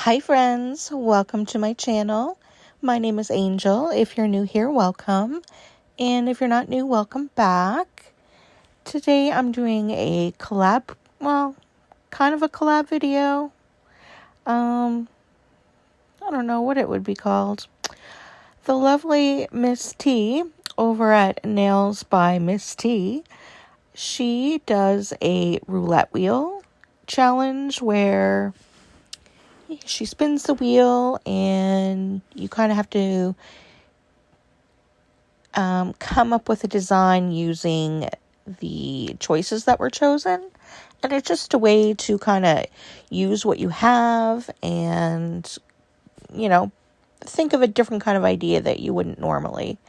Hi friends, welcome to my channel. My name is Angel. If you're new here, welcome. And if you're not new, welcome back. Today I'm doing a collab, kind of a collab video. I don't know what it would be called. The lovely Miss T over at Nails by Miss T, she does a roulette wheel challenge where she spins the wheel and you kind of have to come up with a design using the choices that were chosen. And it's just a way to kind of use what you have and, think of a different kind of idea that you wouldn't normally.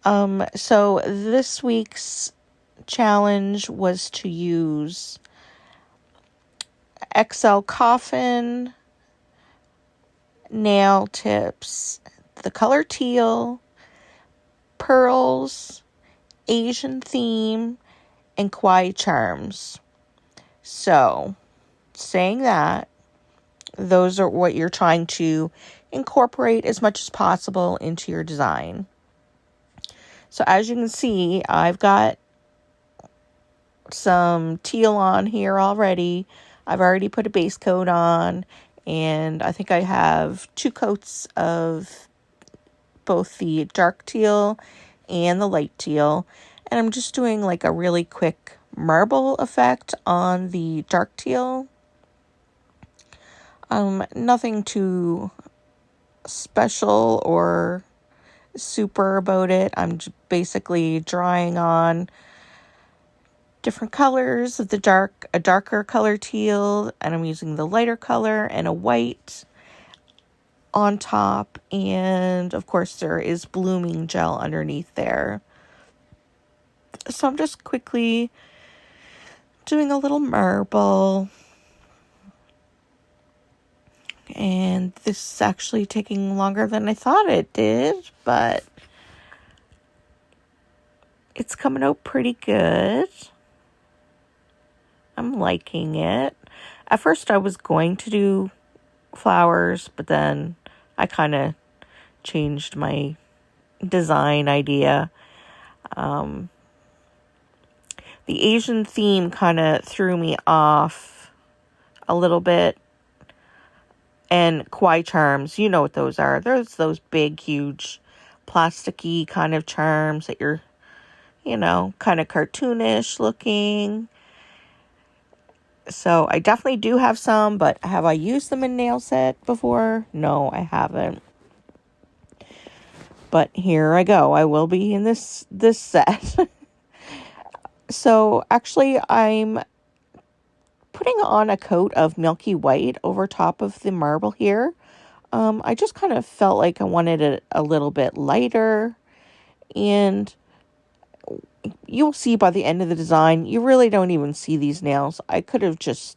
So this week's challenge was to use XL coffin, nail tips, the color teal, pearls, Asian theme, and kawaii charms. So, saying that, those are what you're trying to incorporate as much as possible into your design. So as you can see, I've got some teal on here already. I've already put a base coat on. And I think I have 2 coats of both the dark teal and the light teal. And I'm just doing like a really quick marble effect on the dark teal. Nothing too special or super about it. I'm just basically drawing on different colors of a darker color teal, and I'm using the lighter color and a white on top, and of course there is blooming gel underneath there. So I'm just quickly doing a little marble, and this is actually taking longer than I thought it did, but it's coming out pretty good. I'm liking it. At first I was going to do flowers, but then I kind of changed my design idea. The Asian theme kind of threw me off a little bit. And kawaii charms, you know what those are. There's those big, huge, plasticky kind of charms that you're, kind of cartoonish looking. So I definitely do have some, but have I used them in nail set before? No, I haven't. But here I go. I will be in this set. So actually I'm putting on a coat of milky white over top of the marble here. I just kind of felt like I wanted it a little bit lighter, and you'll see by the end of the design, you really don't even see these nails. I could have just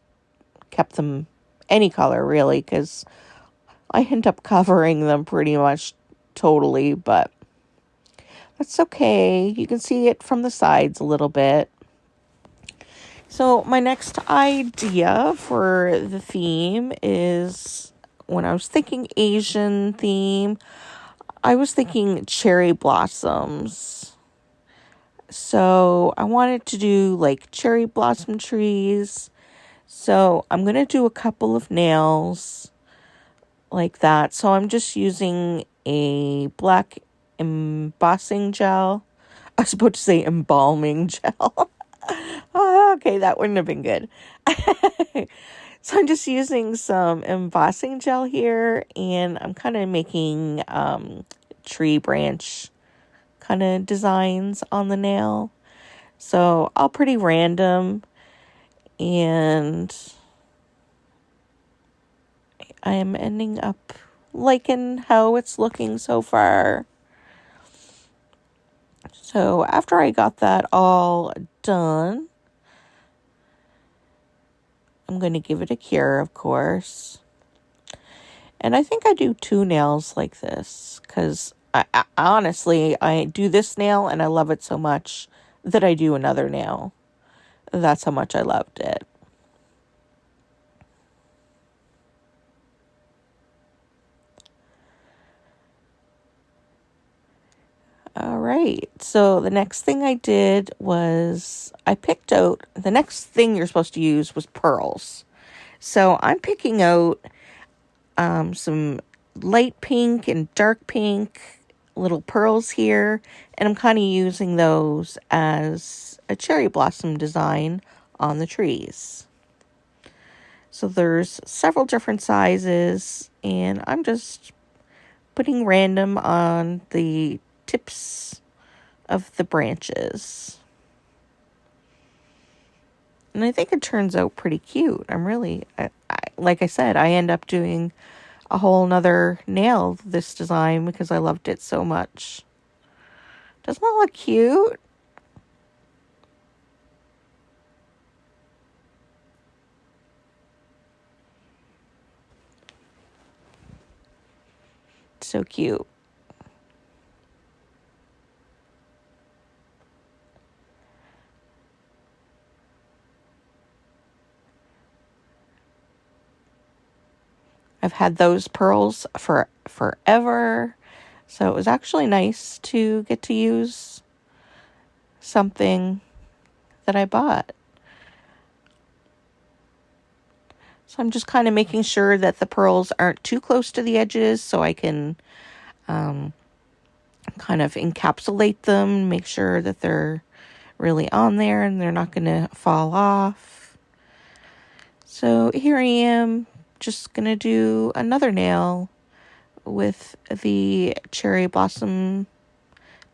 kept them any color, really, because I end up covering them pretty much totally, but that's okay. You can see it from the sides a little bit. So my next idea for the theme is, when I was thinking Asian theme, I was thinking cherry blossoms. So I wanted to do like cherry blossom trees. So I'm going to do a couple of nails like that. So I'm just using a black embossing gel. I was about to say embalming gel. Okay, that wouldn't have been good. So I'm just using some embossing gel here, and I'm kind of making tree branch kind of designs on the nail. So all pretty random, and I'm ending up liking how it's looking so far. So after I got that all done, I'm going to give it a cure, of course. And I think I do 2 nails like this, because I honestly, I do this nail and I love it so much that I do another nail. That's how much I loved it. right, so the next thing I did was I picked out, the next thing you're supposed to use was pearls. So I'm picking out some light pink and dark pink little pearls here, and I'm kind of using those as a cherry blossom design on the trees. So there's several different sizes, and I'm just putting random on the tips of the branches. And I think it turns out pretty cute. Like I said, I end up doing a whole nother nail this design because I loved it so much. Doesn't that look cute? So cute. I've had those pearls for forever. So it was actually nice to get to use something that I bought. So I'm just kind of making sure that the pearls aren't too close to the edges so I can kind of encapsulate them, make sure that they're really on there and they're not going to fall off. So here I am, just going to do another nail with the cherry blossom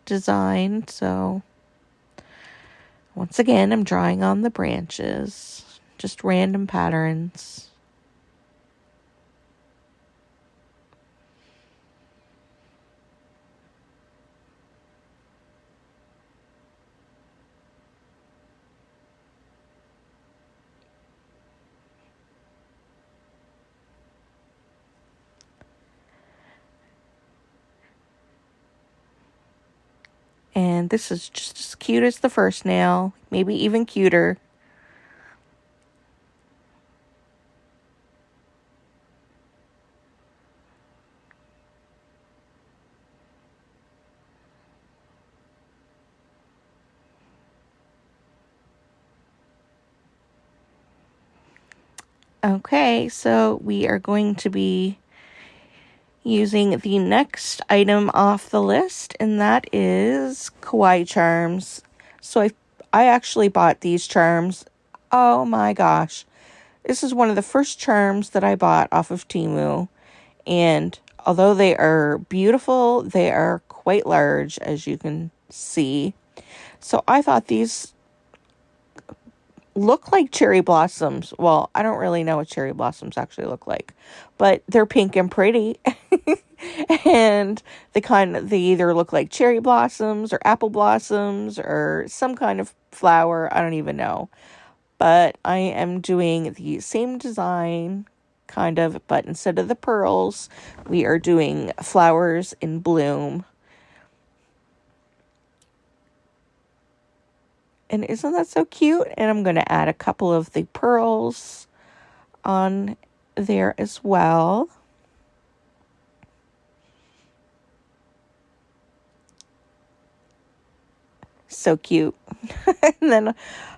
design. So once again, I'm drawing on the branches, just random patterns. And this is just as cute as the first nail, maybe even cuter. Okay, so we are going to be using the next item off the list, and that is kawaii charms. So I actually bought these charms. Oh my gosh. This is one of the first charms that I bought off of Temu, and although they are beautiful, they are quite large, as you can see. So I thought these look like cherry blossoms. Well, I don't really know what cherry blossoms actually look like, but they're pink and pretty. And they either look like cherry blossoms or apple blossoms or some kind of flower. I don't even know. But I am doing the same design, kind of, but instead of the pearls, we are doing flowers in bloom. And isn't that so cute? And I'm going to add a couple of the pearls on there as well. So cute. And then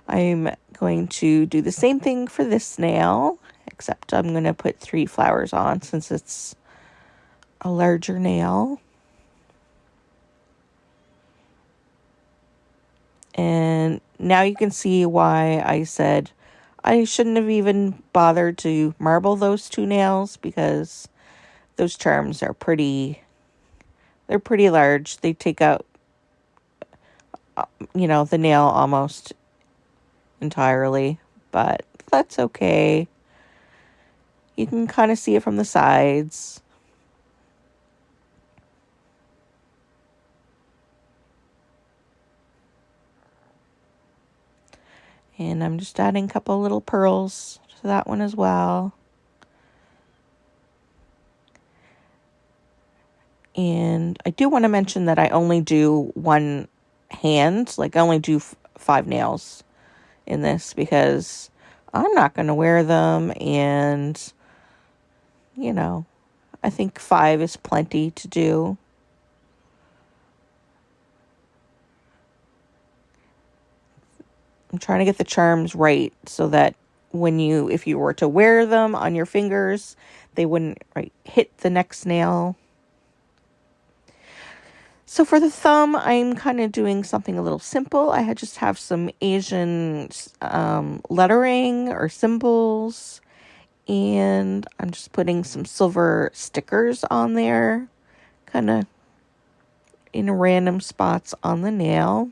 I'm going to do the same thing for this nail, except I'm going to put 3 flowers on since it's a larger nail. And now you can see why I said I shouldn't have even bothered to marble those 2 nails, because those charms are they're pretty large. They take out, the nail almost entirely, but that's okay. You can kind of see it from the sides. And I'm just adding a couple little pearls to that one as well. And I do want to mention that I only do one hand, like I only do 5 nails in this because I'm not going to wear them, and I think 5 is plenty to do. trying to get the charms right so that if you were to wear them on your fingers, they wouldn't hit the next nail. So for the thumb, I'm kind of doing something a little simple. I just have some Asian lettering or symbols, and I'm just putting some silver stickers on there, kind of in random spots on the nail.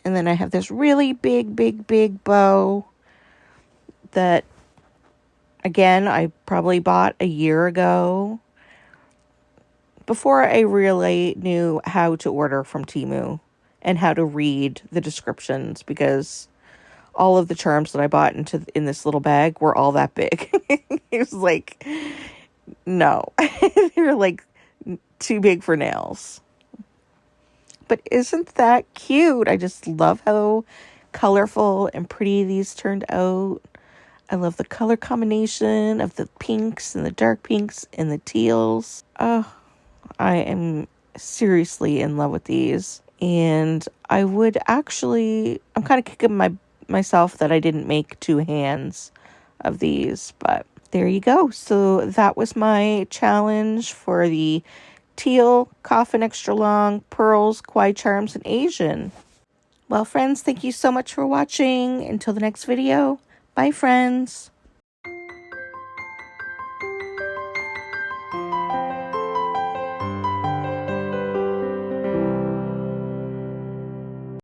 And then I have this really big bow that, again, I probably bought a year ago before I really knew how to order from Temu and how to read the descriptions, because all of the charms that I bought in this little bag were all that big. It was like, no, they're like too big for nails. But isn't that cute? I just love how colorful and pretty these turned out. I love the color combination of the pinks and the dark pinks and the teals. Oh, I am seriously in love with these. And I'm kind of kicking myself that I didn't make 2 hands of these, but there you go. So that was my challenge for the teal, coffin extra long, pearls, kawaii charms, and Asian. Well, friends, thank you so much for watching. Until the next video, bye, friends.